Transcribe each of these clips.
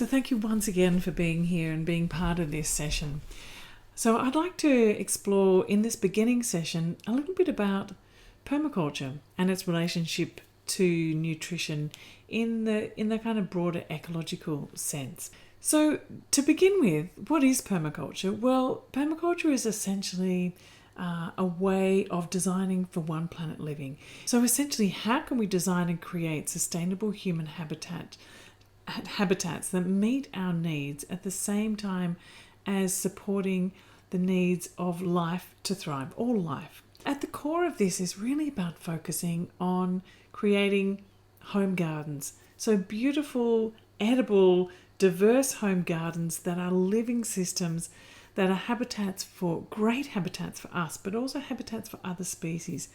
So thank you once again for being here and being part of this session. So I'd like to explore in this beginning session a little bit about permaculture and its relationship to nutrition in the kind of broader ecological sense. So to begin with, what is permaculture? Well, permaculture is essentially a way of designing for one planet living. So essentially, how can we design and create sustainable human habitats that meet our needs at the same time as supporting the needs of life to thrive, all life. At the core of this is really about focusing on creating home gardens. So beautiful, edible, diverse home gardens that are living systems, that are great habitats for us, but also habitats for other species.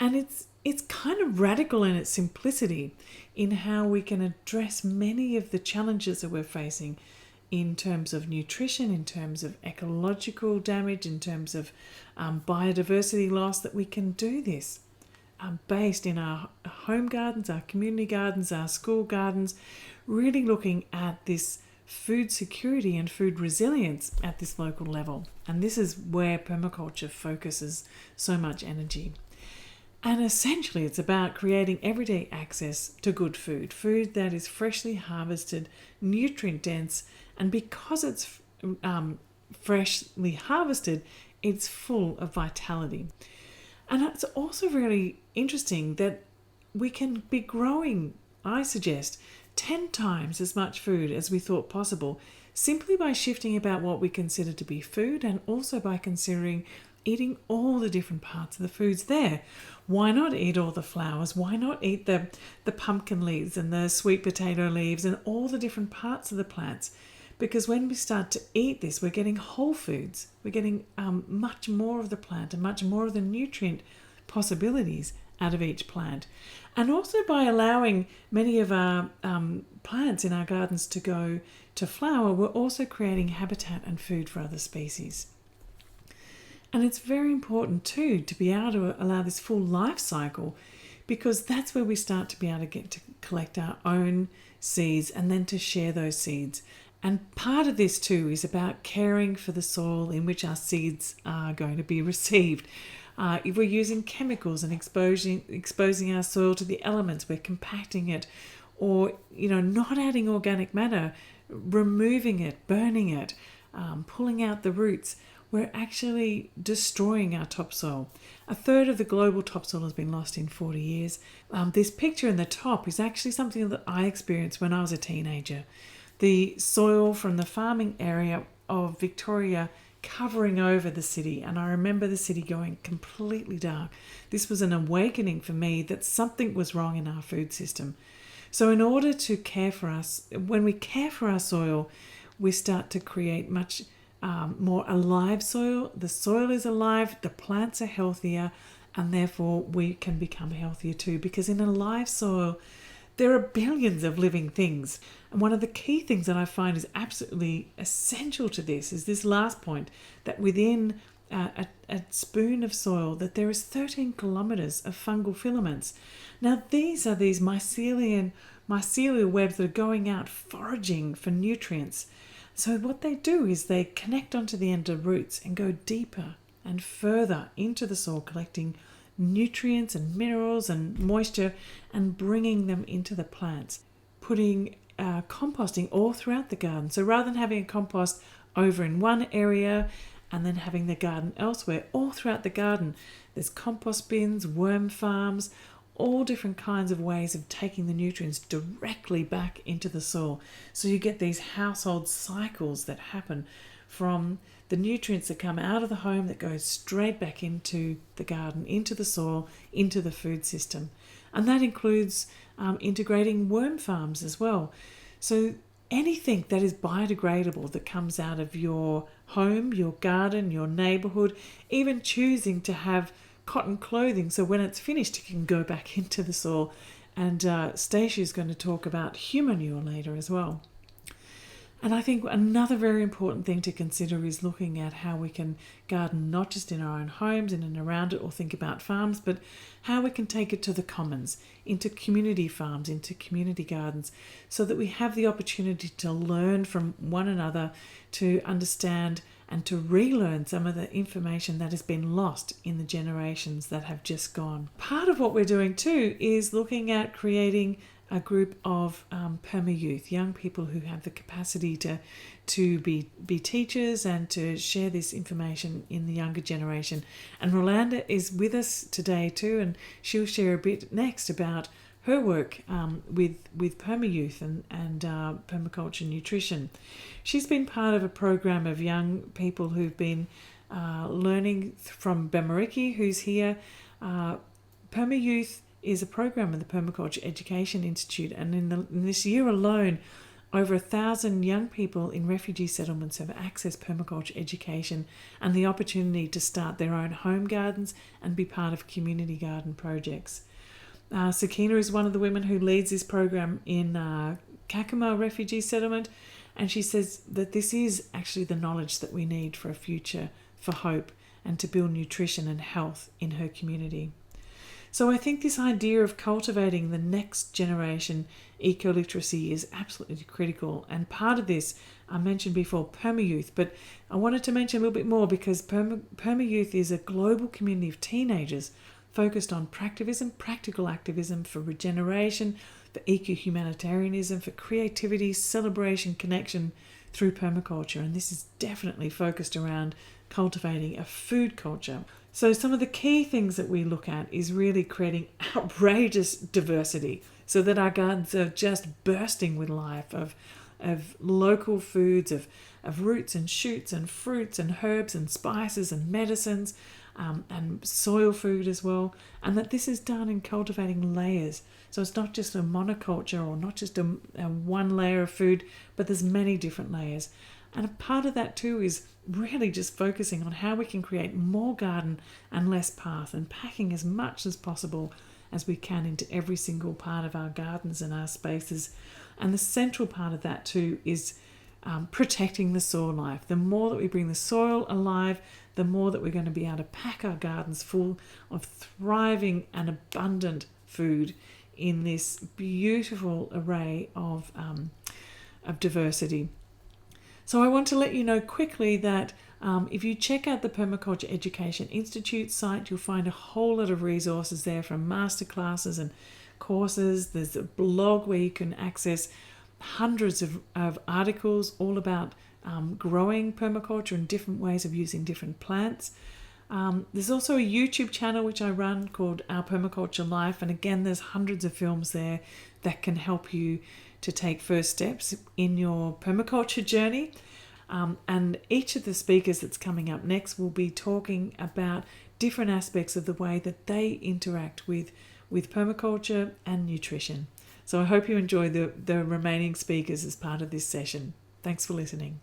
And it's kind of radical in its simplicity in how we can address many of the challenges that we're facing in terms of nutrition, in terms of ecological damage, in terms of biodiversity loss, that we can do this based in our home gardens, our community gardens, our school gardens, really looking at this food security and food resilience at this local level. And this is where permaculture focuses so much energy. And essentially, it's about creating everyday access to good food that is freshly harvested, nutrient-dense, and because it's freshly harvested, it's full of vitality. And it's also really interesting that we can be growing, I suggest, 10 times as much food as we thought possible, simply by shifting about what we consider to be food and also by considering eating all the different parts of the foods there. Why not eat all the flowers? Why not eat the pumpkin leaves and the sweet potato leaves and all the different parts of the plants? Because when we start to eat this, we're getting whole foods. We're getting much more of the plant and much more of the nutrient possibilities out of each plant. And also by allowing many of our plants in our gardens to go to flower, we're also creating habitat and food for other species. And it's very important too to be able to allow this full life cycle, because that's where we start to be able to get to collect our own seeds and then to share those seeds. And part of this too is about caring for the soil in which our seeds are going to be received. If we're using chemicals and exposing our soil to the elements, we're compacting it, or not adding organic matter, removing it, burning it, pulling out the roots, we're actually destroying our topsoil. A third of the global topsoil has been lost in 40 years. This picture in the top is actually something that I experienced when I was a teenager. The soil from the farming area of Victoria covering over the city, and I remember the city going completely dark. This was an awakening for me that something was wrong in our food system. So in order to care for us, when we care for our soil, we start to create much more alive soil. The soil is alive, the plants are healthier, and therefore we can become healthier too, because in a live soil there are billions of living things. And one of the key things that I find is absolutely essential to this is this last point, that within a spoon of soil that there is 13 kilometers of fungal filaments. Now these are these mycelial webs that are going out foraging for nutrients. So what they do is they connect onto the end of roots and go deeper and further into the soil, collecting nutrients and minerals and moisture and bringing them into the plants, putting composting all throughout the garden. So rather than having a compost over in one area and then having the garden elsewhere, all throughout the garden there's compost bins, worm farms, all different kinds of ways of taking the nutrients directly back into the soil. So you get these household cycles that happen from the nutrients that come out of the home that go straight back into the garden, into the soil, into the food system. And that includes integrating worm farms as well. So anything that is biodegradable that comes out of your home, your garden, your neighborhood, even choosing to have cotton clothing so when it's finished it can go back into the soil. And Stacey is going to talk about humanure later as well. And I think another very important thing to consider is looking at how we can garden not just in our own homes and around it or think about farms, but how we can take it to the commons, into community farms, into community gardens, so that we have the opportunity to learn from one another, to understand and to relearn some of the information that has been lost in the generations that have just gone. Part of what we're doing too is looking at creating a group of perma youth, young people who have the capacity to be teachers and to share this information in the younger generation. And Rolanda is with us today too, and she'll share a bit next about her work with perma youth and Permaculture Nutrition. She's been part of a program of young people who've been learning from Bemariki, who's here. Perma Youth is a program of the Permaculture Education Institute, and in this year alone, over 1,000 young people in refugee settlements have accessed permaculture education and the opportunity to start their own home gardens and be part of community garden projects. Sakina is one of the women who leads this program in Kakuma refugee settlement, and she says that this is actually the knowledge that we need for a future, for hope, and to build nutrition and health in her community. So I think this idea of cultivating the next generation eco-literacy is absolutely critical. And part of this, I mentioned before, Perma Youth, but I wanted to mention a little bit more because Perma Youth is a global community of teenagers focused on practical activism for regeneration, for eco-humanitarianism, for creativity, celebration, connection through permaculture. And this is definitely focused around cultivating a food culture. So some of the key things that we look at is really creating outrageous diversity so that our gardens are just bursting with life of local foods, of roots and shoots and fruits and herbs and spices and medicines, and soil food as well, and that this is done in cultivating layers. So it's not just a monoculture or not just a one layer of food, but there's many different layers. And a part of that too is really just focusing on how we can create more garden and less path, and packing as much as possible as we can into every single part of our gardens and our spaces. And the central part of that too is protecting the soil life. The more that we bring the soil alive, the more that we're going to be able to pack our gardens full of thriving and abundant food in this beautiful array of diversity. So I want to let you know quickly that if you check out the Permaculture Education Institute site, you'll find a whole lot of resources there, from masterclasses and courses. There's a blog where you can access hundreds of articles all about growing permaculture and different ways of using different plants. There's also a YouTube channel which I run called Our Permaculture Life, and again there's hundreds of films there that can help you to take first steps in your permaculture journey. And each of the speakers that's coming up next will be talking about different aspects of the way that they interact with permaculture and nutrition. So I hope you enjoy the remaining speakers as part of this session. Thanks for listening.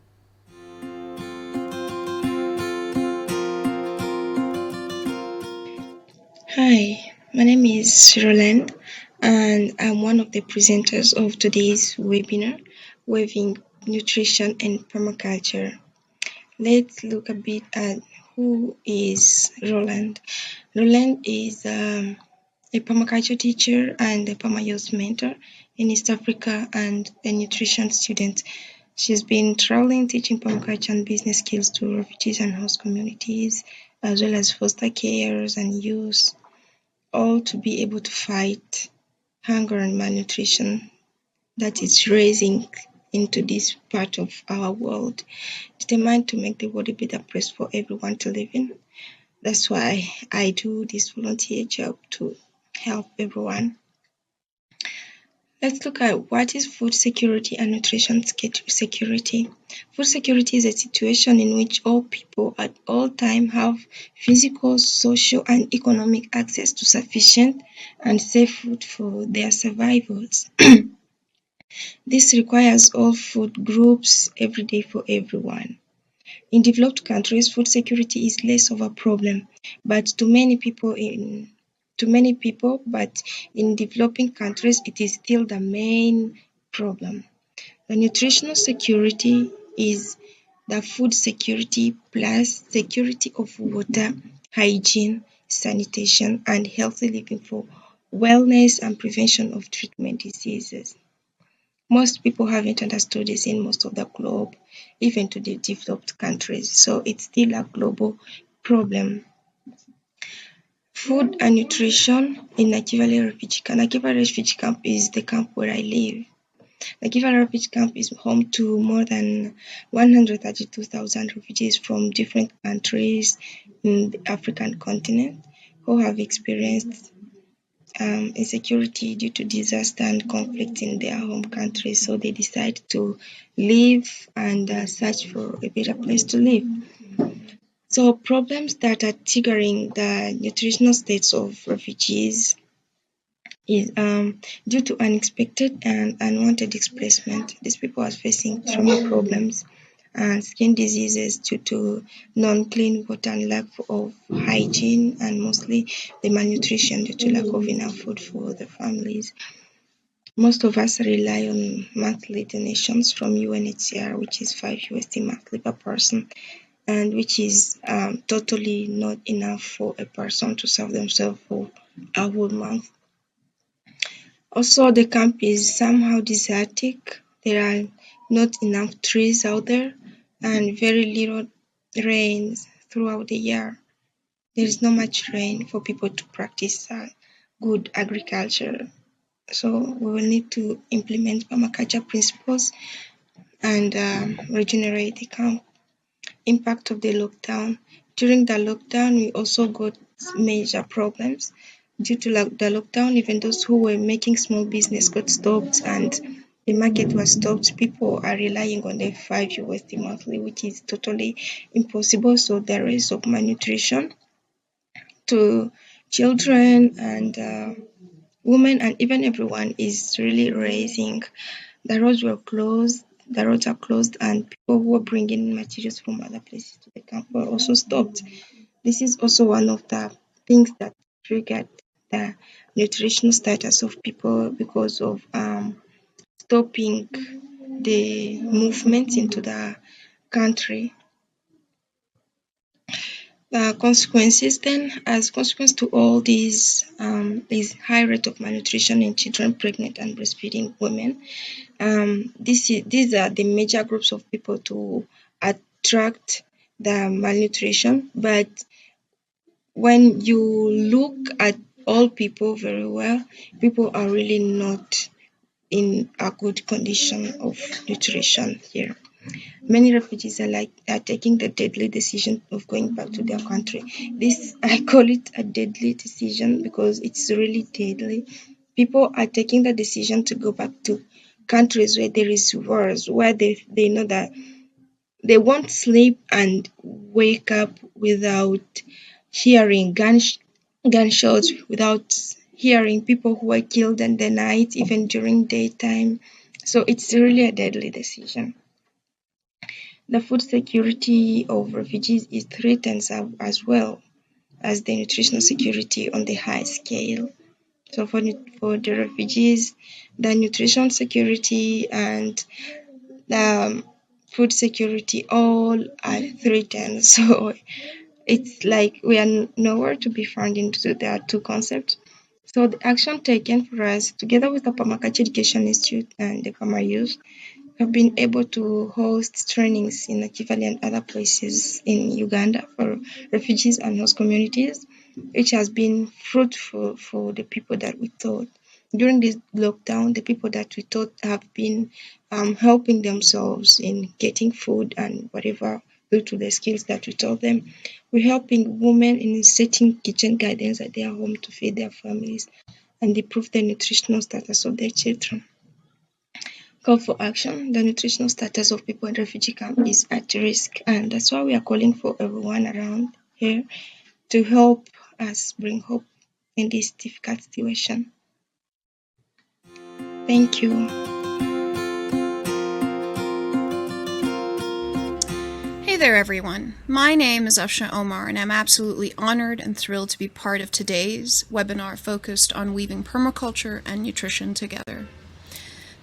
Hi, my name is Roland, and I'm one of the presenters of today's webinar, Weaving Nutrition and Permaculture. Let's look a bit at who is Roland. Roland is a permaculture teacher and a perma-youth mentor in East Africa and a nutrition student. She's been traveling teaching permaculture and business skills to refugees and host communities, as well as foster carers and youth, all to be able to fight hunger and malnutrition that is rising into this part of our world, determined to make the world a better place for everyone to live in. That's why I do this volunteer job to help everyone. Let's look at what is food security and nutrition security. Food security is a situation in which all people at all times have physical, social, and economic access to sufficient and safe food for their survivals. This requires all food groups every day for everyone. In developed countries, food security is less of a problem, but to many people, but in developing countries, it is still the main problem. The nutritional security is the food security plus security of water, hygiene, sanitation, and healthy living for wellness and prevention of treatment diseases. Most people haven't understood this in most of the globe, even to the developed countries, so it's still a global problem. Food and nutrition in Nakivale Refugee Camp. Nakivale Refugee Camp is the camp where I live. Nakivale Refugee Camp is home to more than 132,000 refugees from different countries in the African continent who have experienced insecurity due to disaster and conflict in their home country. So they decide to leave and search for a better place to live. So problems that are triggering the nutritional states of refugees is due to unexpected and unwanted displacement. These people are facing trauma problems and skin diseases due to non-clean water and lack of hygiene, and mostly the malnutrition due to lack of enough food for the families. Most of us rely on monthly donations from UNHCR, which is $5 monthly per person, and which is totally not enough for a person to serve themselves for a whole month. Also, the camp is somehow desertic. There are not enough trees out there and very little rain throughout the year. There is not much rain for people to practice good agriculture. So we will need to implement permaculture principles and regenerate the camp. Impact of the lockdown. During the lockdown, we also got major problems. Due to the lockdown, even those who were making small business got stopped and the market was stopped. People are relying on the $5 monthly, which is totally impossible. So the risk of malnutrition to children and women and even everyone is really rising. The roads are closed, and people who are bringing materials from other places to the camp were also stopped. This is also one of the things that triggered the nutritional status of people because of stopping the movement into the country. Consequences then, as consequence to all these is high rate of malnutrition in children, pregnant and breastfeeding women. These are the major groups of people to attract the malnutrition. But when you look at all people very well, people are really not in a good condition of nutrition here. Many refugees are taking the deadly decision of going back to their country. I call it a deadly decision because it's really deadly. People are taking the decision to go back to countries where there is wars, where they know that they won't sleep and wake up without hearing gunshots, without hearing people who are killed in the night, even during daytime. So it's really a deadly decision. The food security of refugees is threatened as well as the nutritional security on the high scale. So for the refugees, the nutrition security and the food security all are threatened. So it's like we are nowhere to be found into the two concepts. So the action taken for us, together with the Permaculture Education Institute and the Farmer Youth, have been able to host trainings in Nakivale and other places in Uganda for refugees and host communities, which has been fruitful for the people that we thought. During this lockdown, the people that we thought have been helping themselves in getting food and whatever due to the skills that we taught them. We're helping women in setting kitchen gardens at their home to feed their families and improve the nutritional status of their children. Call for action. The nutritional status of people in refugee camp is at risk, and that's why we are calling for everyone around here to help us bring hope in this difficult situation. Thank you. Hey there, everyone. My name is Afsha Omar, and I'm absolutely honored and thrilled to be part of today's webinar focused on weaving permaculture and nutrition together.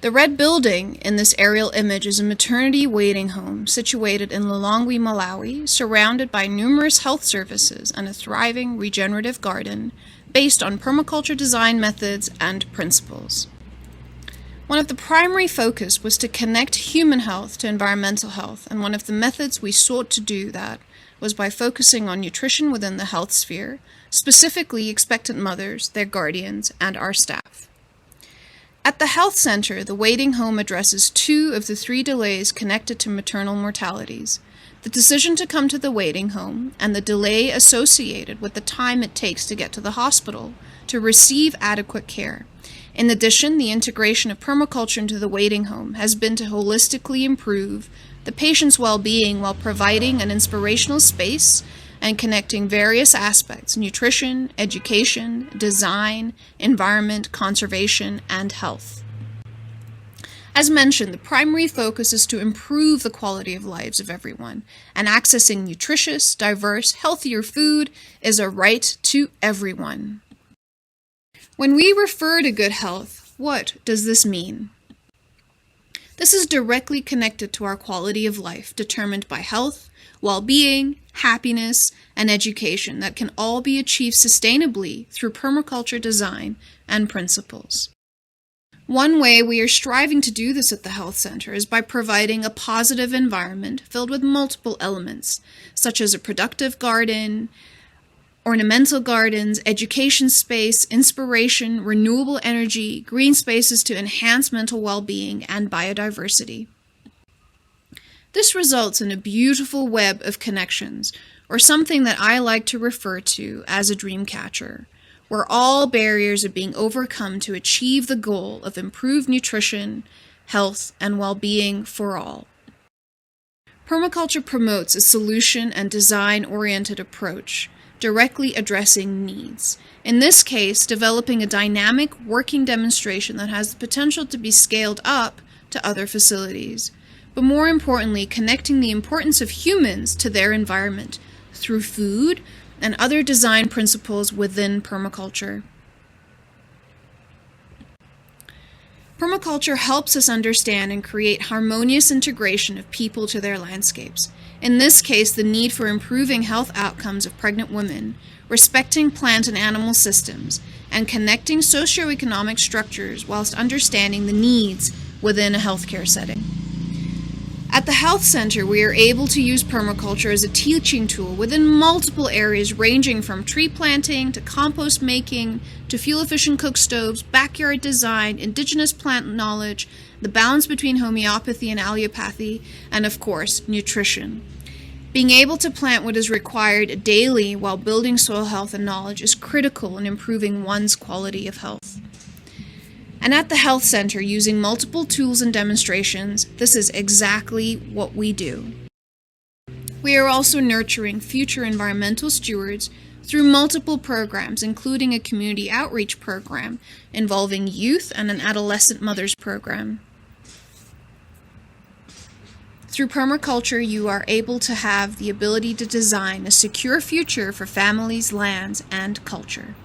The red building in this aerial image is a maternity waiting home situated in Lilongwe, Malawi, surrounded by numerous health services and a thriving regenerative garden based on permaculture design methods and principles. One of the primary focus was to connect human health to environmental health, and one of the methods we sought to do that was by focusing on nutrition within the health sphere, specifically expectant mothers, their guardians, and our staff. At the health center, the waiting home addresses 2 of the 3 delays connected to maternal mortalities: the decision to come to the waiting home and the delay associated with the time it takes to get to the hospital to receive adequate care. In addition, the integration of permaculture into the waiting home has been to holistically improve the patient's well-being while providing an inspirational space and connecting various aspects: nutrition, education, design, environment, conservation, and health. As mentioned, the primary focus is to improve the quality of lives of everyone, and accessing nutritious, diverse, healthier food is a right to everyone. When we refer to good health, what does this mean? This is directly connected to our quality of life, determined by health, well-being, happiness, and education that can all be achieved sustainably through permaculture design and principles. One way we are striving to do this at the health center is by providing a positive environment filled with multiple elements, such as a productive garden, ornamental gardens, education space, inspiration, renewable energy, green spaces to enhance mental well-being, and biodiversity. This results in a beautiful web of connections, or something that I like to refer to as a dream catcher, where all barriers are being overcome to achieve the goal of improved nutrition, health, and well-being for all. Permaculture promotes a solution and design-oriented approach, directly addressing needs. In this case, developing a dynamic working demonstration that has the potential to be scaled up to other facilities, but more importantly, connecting the importance of humans to their environment through food and other design principles within permaculture. Permaculture helps us understand and create harmonious integration of people to their landscapes. In this case, the need for improving health outcomes of pregnant women, respecting plant and animal systems, and connecting socioeconomic structures whilst understanding the needs within a healthcare setting. At the health center, we are able to use permaculture as a teaching tool within multiple areas ranging from tree planting to compost making to fuel-efficient cook stoves, backyard design, indigenous plant knowledge, the balance between homeopathy and allopathy, and of course, nutrition. Being able to plant what is required daily while building soil health and knowledge is critical in improving one's quality of health. And at the health center, using multiple tools and demonstrations, this is exactly what we do. We are also nurturing future environmental stewards through multiple programs, including a community outreach program involving youth and an adolescent mothers program. Through permaculture, you are able to have the ability to design a secure future for families, lands, and culture.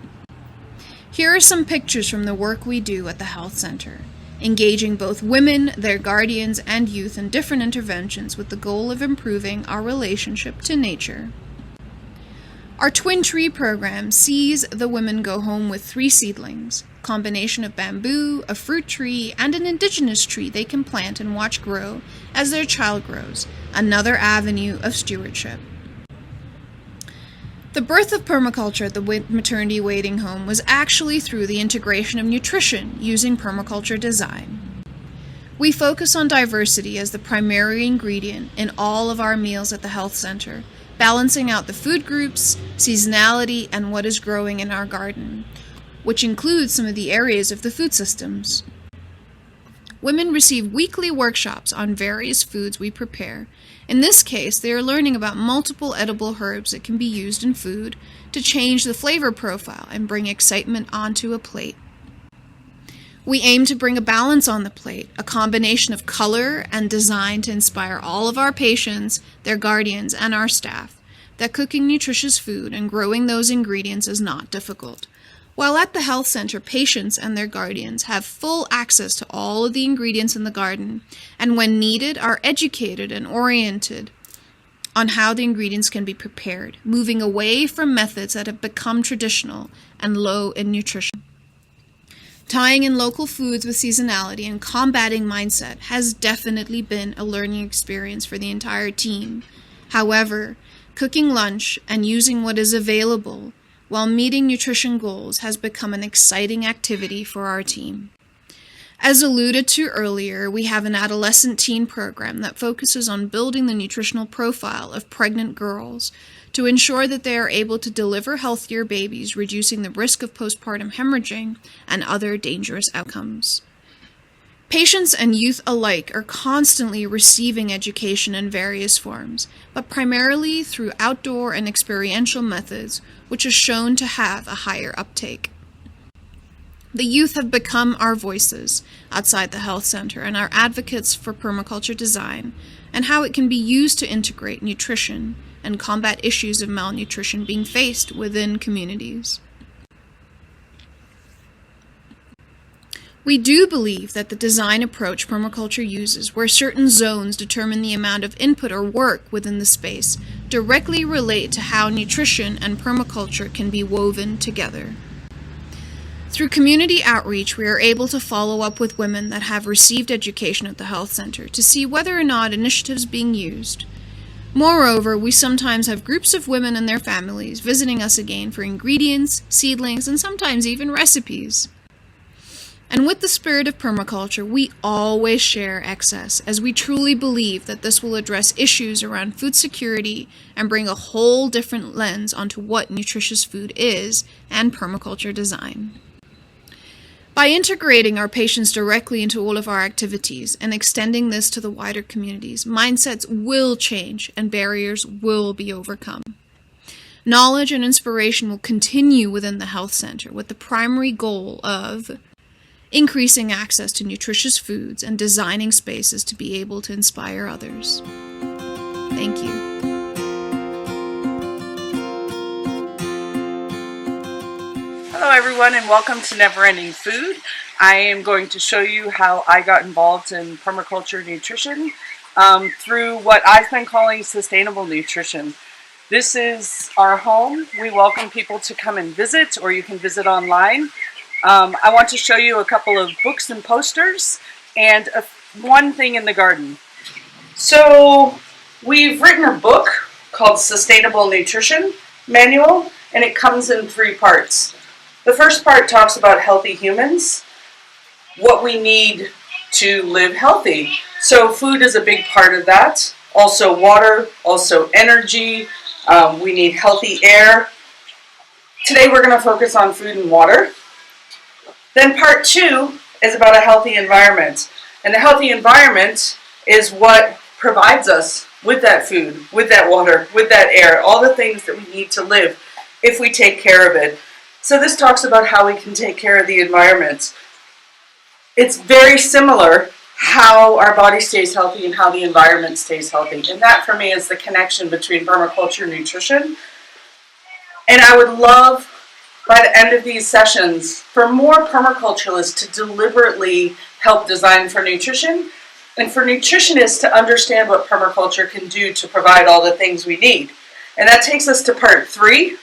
Here are some pictures from the work we do at the health center, engaging both women, their guardians, and youth in different interventions with the goal of improving our relationship to nature. Our twin tree program sees the women go home with 3 seedlings, a combination of bamboo, a fruit tree, and an indigenous tree they can plant and watch grow as their child grows, another avenue of stewardship. The birth of permaculture at the maternity waiting home was actually through the integration of nutrition using permaculture design. We focus on diversity as the primary ingredient in all of our meals at the health center, balancing out the food groups, seasonality, and what is growing in our garden, which includes some of the areas of the food systems. Women receive weekly workshops on various foods we prepare. In this case, they are learning about multiple edible herbs that can be used in food to change the flavor profile and bring excitement onto a plate. We aim to bring a balance on the plate, a combination of color and design to inspire all of our patients, their guardians, and our staff that cooking nutritious food and growing those ingredients is not difficult. While at the health center, patients and their guardians have full access to all of the ingredients in the garden, and when needed, are educated and oriented on how the ingredients can be prepared, moving away from methods that have become traditional and low in nutrition. Tying in local foods with seasonality and combating mindset has definitely been a learning experience for the entire team. However, cooking lunch and using what is available while meeting nutrition goals has become an exciting activity for our team. As alluded to earlier, we have an adolescent teen program that focuses on building the nutritional profile of pregnant girls to ensure that they are able to deliver healthier babies, reducing the risk of postpartum hemorrhaging and other dangerous outcomes. Patients and youth alike are constantly receiving education in various forms, but primarily through outdoor and experiential methods, which is shown to have a higher uptake. The youth have become our voices outside the health center and are advocates for permaculture design and how it can be used to integrate nutrition and combat issues of malnutrition being faced within communities. We do believe that the design approach permaculture uses, where certain zones determine the amount of input or work within the space, directly relate to how nutrition and permaculture can be woven together. Through community outreach, we are able to follow up with women that have received education at the health center to see whether or not initiatives being used. Moreover, we sometimes have groups of women and their families visiting us again for ingredients, seedlings, and sometimes even recipes. And with the spirit of permaculture, we always share excess, as we truly believe that this will address issues around food security and bring a whole different lens onto what nutritious food is and permaculture design. By integrating our patients directly into all of our activities and extending this to the wider communities, mindsets will change and barriers will be overcome. Knowledge and inspiration will continue within the health center with the primary goal of increasing access to nutritious foods and designing spaces to be able to inspire others. Thank you. Hello everyone and welcome to Never Ending Food. I am going to show you how I got involved in permaculture nutrition through what I've been calling sustainable nutrition. This is our home. We welcome people to come and visit, or you can visit online. I want to show you a couple of books and posters and one thing in the garden. So we've written a book called Sustainable Nutrition Manual, and it comes in 3 parts. The first part talks about healthy humans, what we need to live healthy. So food is a big part of that. Also water, also energy. We need healthy air. Today we're going to focus on food and water. Then part 2 is about a healthy environment. And the healthy environment is what provides us with that food, with that water, with that air, all the things that we need to live if we take care of it. So this talks about how we can take care of the environment. It's very similar how our body stays healthy and how the environment stays healthy. And that for me is the connection between permaculture and nutrition. And I would love, by the end of these sessions, for more permaculturalists to deliberately help design for nutrition, and for nutritionists to understand what permaculture can do to provide all the things we need. And that takes us to part 3,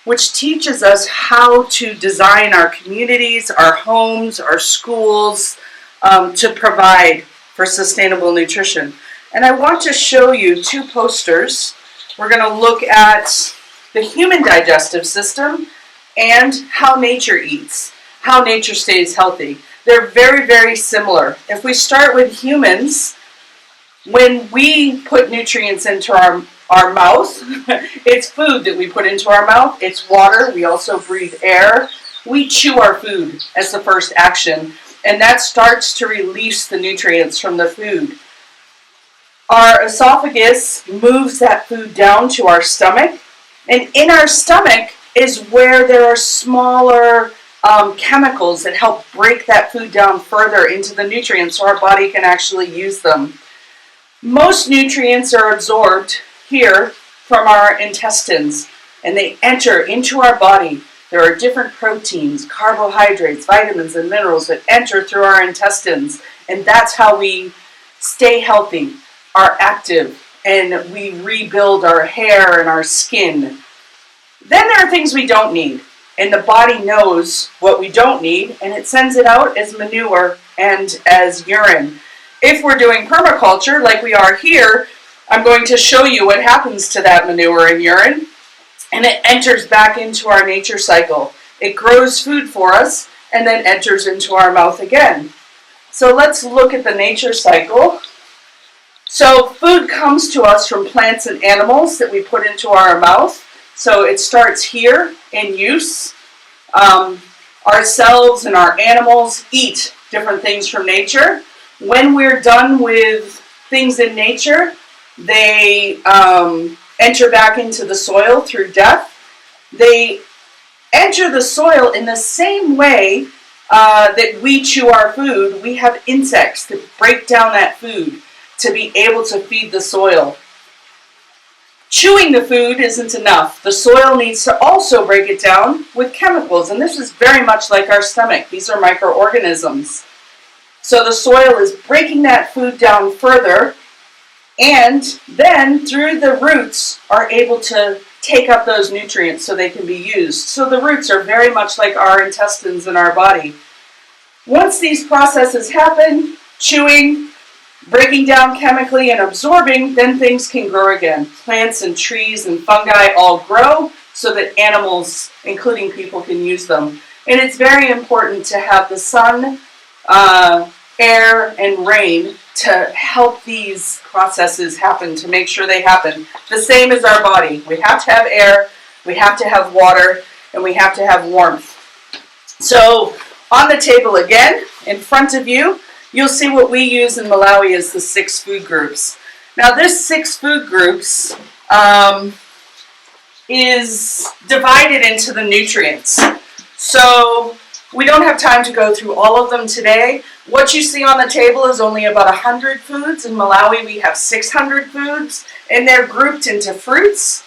which teaches us how to design our communities, our homes, our schools, to provide for sustainable nutrition. And I want to show you 2 posters. We're going to look at the human digestive system and how nature eats, how nature stays healthy. They're very, very similar. If we start with humans, when we put nutrients into our mouth, it's food that we put into our mouth, it's water, we also breathe air. We chew our food as the first action, and that starts to release the nutrients from the food. Our esophagus moves that food down to our stomach, and in our stomach is where there are smaller chemicals that help break that food down further into the nutrients so our body can actually use them. Most nutrients are absorbed here from our intestines, and they enter into our body There are different proteins, carbohydrates, vitamins, and minerals that enter through our intestines. And that's how we stay healthy, are active, and we rebuild our hair and our skin. Then there are things we don't need. And the body knows what we don't need, and it sends it out as manure and as urine. If we're doing permaculture, like we are here, I'm going to show you what happens to that manure and urine, and it enters back into our nature cycle. It grows food for us, and then enters into our mouth again. So let's look at the nature cycle. So food comes to us from plants and animals that we put into our mouth. So it starts here in use. Ourselves and our animals eat different things from nature. When we're done with things in nature, they enter back into the soil through death. They enter the soil in the same way that we chew our food. We have insects that break down that food to be able to feed the soil. Chewing the food isn't enough. The soil needs to also break it down with chemicals, and this is very much like our stomach. These are microorganisms. So the soil is breaking that food down further, and then through the roots are able to take up those nutrients so they can be used. So the roots are very much like our intestines in our body. Once these processes happen, chewing, breaking down chemically, and absorbing, then things can grow again. Plants and trees and fungi all grow so that animals, including people, can use them. And it's very important to have the sun, air, and rain to help these processes happen, to make sure they happen. The same as our body. We have to have air, we have to have water, and we have to have warmth. So on the table again, in front of you, you'll see what we use in Malawi as the 6 food groups. Now this 6 food groups is divided into the nutrients. So we don't have time to go through all of them today. What you see on the table is only about 100 foods. In Malawi we have 600 foods, and they're grouped into fruits,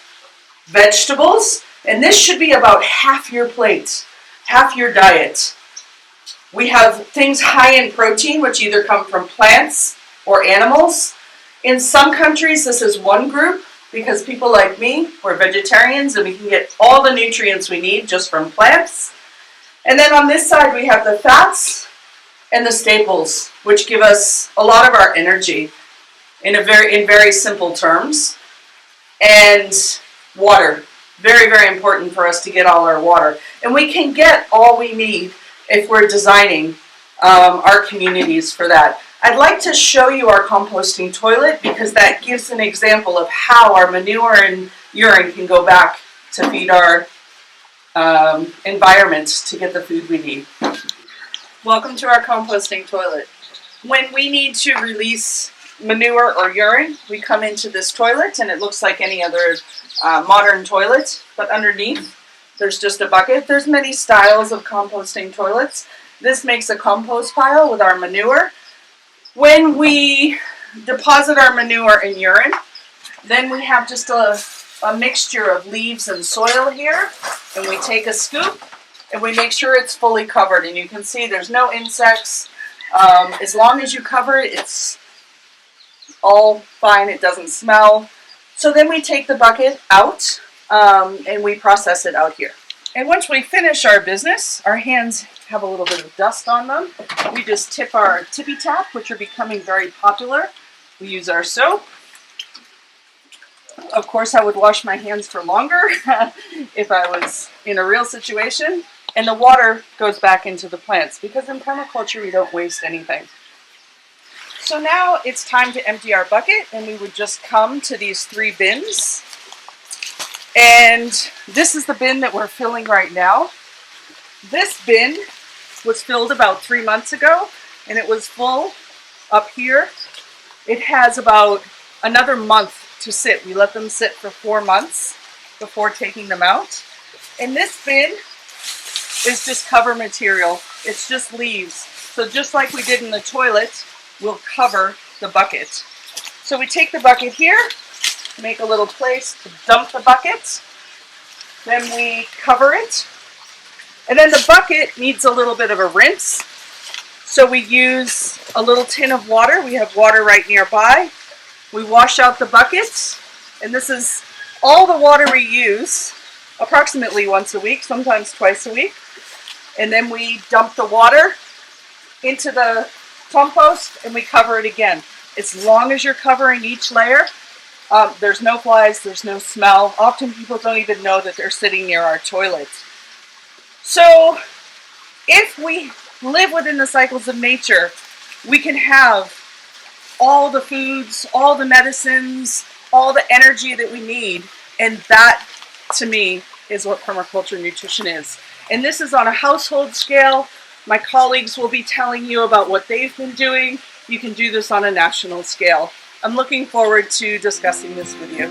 vegetables, and this should be about half your plate, half your diet. We have things high in protein, which either come from plants or animals. In some countries, this is one group, because people like me, we're vegetarians, and we can get all the nutrients we need just from plants. And then on this side, we have the fats and the staples, which give us a lot of our energy in very simple terms. And water, very, very important for us to get all our water. And we can get all we need if we're designing our communities for that. I'd like to show you our composting toilet, because that gives an example of how our manure and urine can go back to feed our environment to get the food we need. Welcome to our composting toilet. When we need to release manure or urine, we come into this toilet, and it looks like any other modern toilet, but underneath there's just a bucket. There's many styles of composting toilets. This makes a compost pile with our manure. When we deposit our manure and urine, then we have just a mixture of leaves and soil here, and we take a scoop and we make sure it's fully covered, and you can see there's no insects. As long as you cover it, it's all fine, it doesn't smell. So then we take the bucket out and we process it out here. And once we finish our business, our hands have a little bit of dust on them. We just tip our tippy tap, which are becoming very popular. We use our soap. Of course, I would wash my hands for longer if I was in a real situation. And the water goes back into the plants, because in permaculture we don't waste anything. So now it's time to empty our bucket, and we would just come to these 3 bins. And this is the bin that we're filling right now. This bin was filled about 3 months ago, and it was full up here. It has about another month to sit. We let them sit for 4 months before taking them out. And this bin is just cover material. It's just leaves. So just like we did in the toilet, we'll cover the bucket. So we take the bucket here, make a little place to dump the bucket. Then we cover it And then the bucket needs a little bit of a rinse. So we use a little tin of water. We have water right nearby. We wash out the buckets, and this is all the water we use, approximately once a week, sometimes twice a week. And then we dump the water into the compost and we cover it again. As long as you're covering each layer, there's no flies, there's no smell. Often people don't even know that they're sitting near our toilets. So if we live within the cycles of nature, we can have all the foods, all the medicines, all the energy that we need. And that, to me, is what permaculture nutrition is. And this is on a household scale. My colleagues will be telling you about what they've been doing. You can do this on a national scale. I'm looking forward to discussing this with you.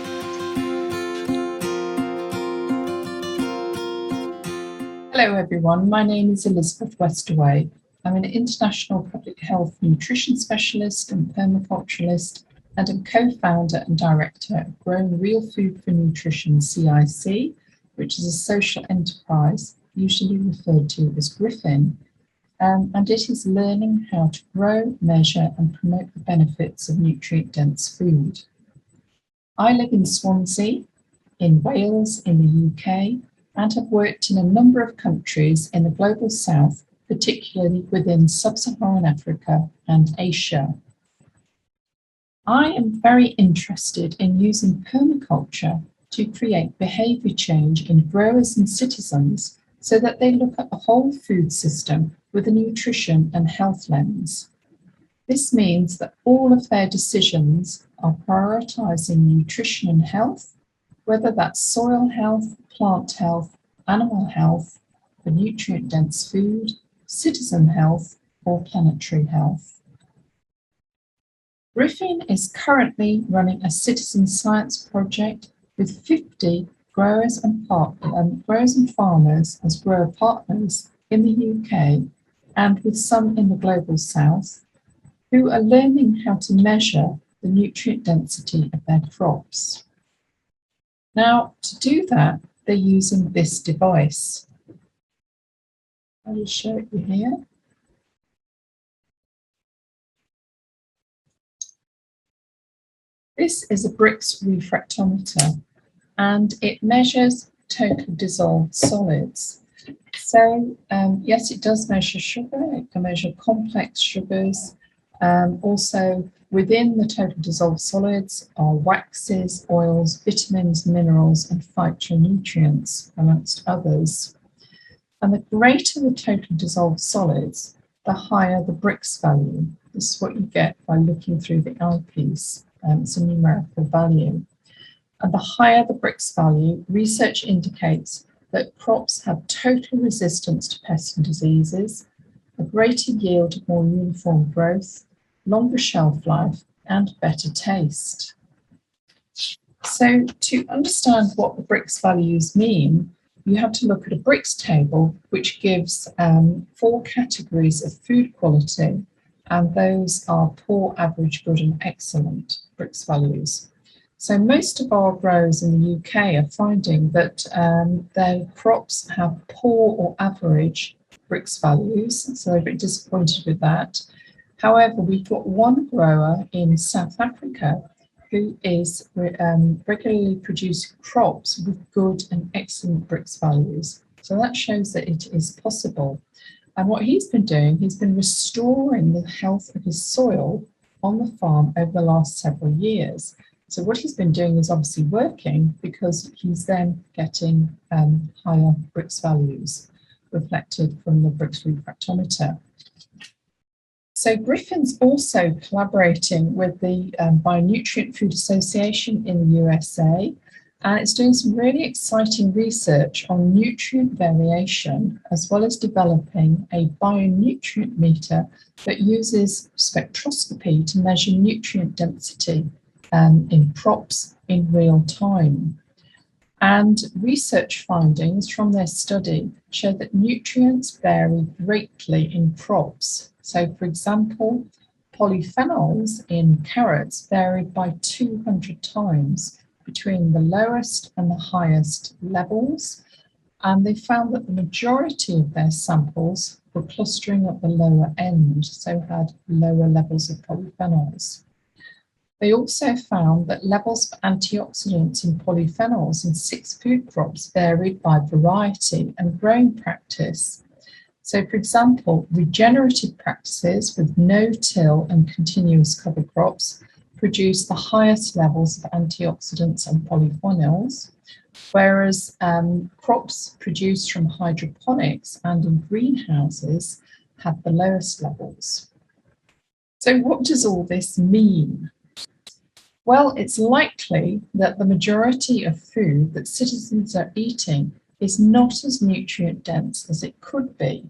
Hello everyone, my name is Elizabeth Westerway. I'm an international public health nutrition specialist and permaculturalist, and I'm co-founder and director of Growing Real Food for Nutrition CIC, which is a social enterprise usually referred to as Grffn, and it is learning how to grow, measure and promote the benefits of nutrient-dense food. I live in Swansea, in Wales, in the UK, and have worked in a number of countries in the global south, particularly within sub-Saharan Africa and Asia. I am very interested in using permaculture to create behaviour change in growers and citizens so that they look at the whole food system with a nutrition and health lens. This means that all of their decisions are prioritising nutrition and health, whether that's soil health, plant health, animal health, for nutrient-dense food, citizen health, or planetary health. Grffn is currently running a citizen science project with 50 growers and farmers as grower partners in the UK and with some in the global south, who are learning how to measure the nutrient density of their crops. Now, to do that, they're using this device. I will show it you here. This is a Brix refractometer, and it measures total dissolved solids. So, yes, it does measure sugar. It can measure complex sugars. Also, within the total dissolved solids are waxes, oils, vitamins, minerals, and phytonutrients, amongst others. And the greater the total dissolved solids, the higher the Brix value. This is what you get by looking through the eyepiece. It's a numerical value. And the higher the Brix value, research indicates that crops have total resistance to pests and diseases, a greater yield of more uniform growth, longer shelf life, and better taste. So to understand what the Brix values mean, you have to look at a Brix table, which gives 4 categories of food quality, and those are poor, average, good, and excellent Brix values. So most of our growers in the UK are finding that their crops have poor or average Brix values, so they're a bit disappointed with that. However, we've got one grower in South Africa who is regularly producing crops with good and excellent Brix values. So that shows that it is possible. And what he's been doing, he's been restoring the health of his soil on the farm over the last several years. So what he's been doing is obviously working, because he's then getting higher Brix values reflected from the Brix refractometer. So Grffn's also collaborating with the Bionutrient Food Association in the USA, and it's doing some really exciting research on nutrient variation, as well as developing a bionutrient meter that uses spectroscopy to measure nutrient density in crops in real time. And research findings from their study show that nutrients vary greatly in crops. So, for example, polyphenols in carrots varied by 200 times between the lowest and the highest levels. And they found that the majority of their samples were clustering at the lower end, so had lower levels of polyphenols. They also found that levels of antioxidants and polyphenols in 6 food crops varied by variety and growing practice. So, for example, regenerative practices with no-till and continuous cover crops produce the highest levels of antioxidants and polyphenols, whereas crops produced from hydroponics and in greenhouses have the lowest levels. So what does all this mean? Well, it's likely that the majority of food that citizens are eating is not as nutrient dense as it could be.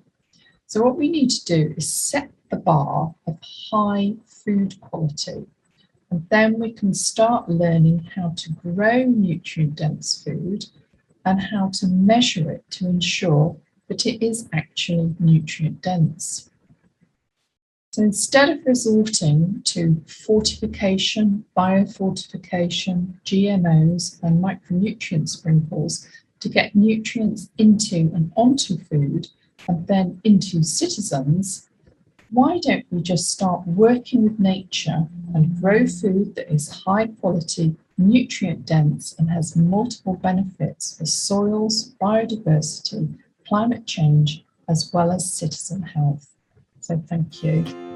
So what we need to do is set the bar of high food quality, and then we can start learning how to grow nutrient-dense food and how to measure it to ensure that it is actually nutrient-dense. So instead of resorting to fortification, biofortification, GMOs, and micronutrient sprinkles to get nutrients into and onto food and then into citizens, why don't we just start working with nature and grow food that is high quality, nutrient dense, and has multiple benefits for soils, biodiversity, climate change, as well as citizen health? So thank you.